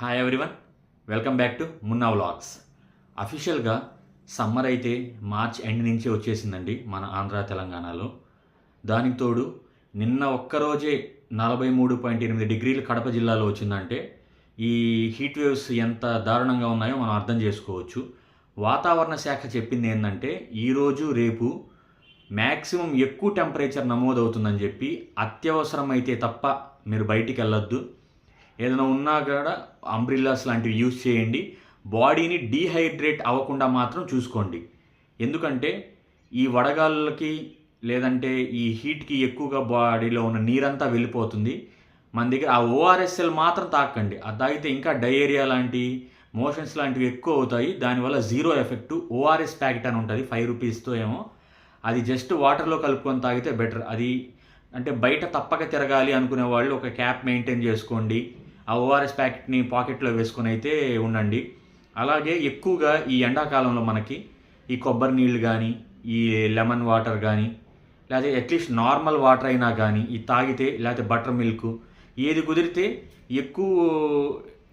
Hi everyone, welcome back to Munna vlogs. అఫీషియల్గా summer అయితే March end నుంచి వచ్చేసిందండి మన ఆంధ్ర తెలంగాణలో. దానికి తోడు నిన్న ఒక్కరోజే 43.8 డిగ్రీలు కడప జిల్లాలో వచ్చిందంటే ఈ హీట్ వేవ్స్ ఎంత దారుణంగా ఉన్నాయో మనం అర్థం చేసుకోవచ్చు. వాతావరణ శాఖ చెప్పింది ఏంటంటే ఈరోజు రేపు మ్యాక్సిమం ఎక్కువ టెంపరేచర్ నమోదవుతుందని చెప్పి అత్యవసరమైతే తప్ప మీరు బయటికి వెళ్ళొద్దు, ఏదైనా ఉన్నా కూడా అంబ్రిల్లాస్ లాంటివి యూజ్ చేయండి, బాడీని డీహైడ్రేట్ అవ్వకుండా మాత్రం చూసుకోండి. ఎందుకంటే ఈ వడగాళ్ళకి లేదంటే ఈ హీట్కి ఎక్కువగా బాడీలో ఉన్న నీరంతా వెళ్ళిపోతుంది. మన దగ్గర ఆ ఓఆర్ఎస్ఎల్ మాత్రం తాకండి, అది తాగితే ఇంకా డయేరియా లాంటి మోషన్స్ లాంటివి ఎక్కువ అవుతాయి. దానివల్ల జీరో ఎఫెక్టు. ఓఆర్ఎస్ ప్యాకెట్ అని ఉంటుంది 5 రూపీస్తో ఏమో, అది జస్ట్ వాటర్లో కలుపుకొని తాగితే బెటర్. అది అంటే బయట తప్పక తిరగాలి అనుకునే వాళ్ళు ఒక క్యాప్ మెయింటైన్ చేసుకోండి, ఆ ఓఆర్ఎస్ ప్యాకెట్ని పాకెట్లో వేసుకొని అయితే ఉండండి. అలాగే ఎక్కువగా ఈ ఎండాకాలంలో మనకి ఈ కొబ్బరి నీళ్ళు కానీ ఈ లెమన్ వాటర్ కానీ లేకపోతే అట్లీస్ట్ నార్మల్ వాటర్ అయినా కానీ ఇది తాగితే, లేకపోతే బటర్ మిల్క్ ఏది కుదిరితే ఎక్కువ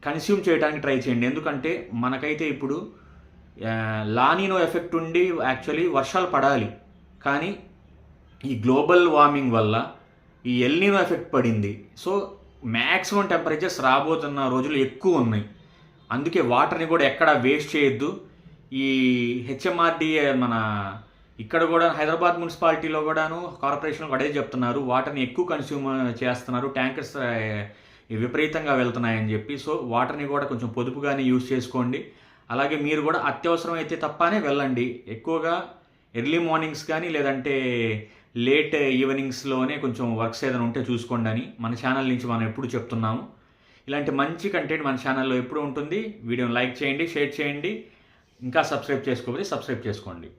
కన్స్యూమ్ చేయడానికి ట్రై చేయండి. ఎందుకంటే మనకైతే ఇప్పుడు లానినో ఎఫెక్ట్ ఉండి యాక్చువల్లీ వర్షాలు పడాలి, కానీ ఈ గ్లోబల్ వార్మింగ్ వల్ల ఈ ఎల్నినో ఎఫెక్ట్ పడింది. సో మ్యాక్సిమం టెంపరేచర్స్ రాబోతున్న రోజులు ఎక్కువ ఉన్నాయి. అందుకే వాటర్ని కూడా ఎక్కడ వేస్ట్ చేయొద్దు. ఈ హెచ్ఎంఆర్డీఏ మన ఇక్కడ కూడా హైదరాబాద్ మున్సిపాలిటీలో కూడాను కార్పొరేషన్లో అదే చెప్తున్నారు, వాటర్ని ఎక్కువ కన్స్యూమ్ చేస్తున్నారు, ట్యాంకర్స్ విపరీతంగా వెళ్తున్నాయని చెప్పి. సో వాటర్ని కూడా కొంచెం పొదుపుగానే యూజ్ చేసుకోండి. అలాగే మీరు కూడా అత్యవసరం అయితే తప్పనే వెళ్ళండి. ఎక్కువగా ఎర్లీ మార్నింగ్స్ కానీ లేదంటే లేట్ ఈవినింగ్స్లోనే కొంచెం వర్క్స్ ఏదైనా ఉంటే చూసుకోండి అని మన ఛానల్ నుంచి మనం ఎప్పుడు చెప్తున్నాము. ఇలాంటి మంచి కంటెంట్ మన ఛానల్లో ఎప్పుడు ఉంటుంది. వీడియోని లైక్ చేయండి, షేర్ చేయండి, ఇంకా సబ్స్క్రైబ్ చేసుకోకపోతే సబ్స్క్రైబ్ చేసుకోండి.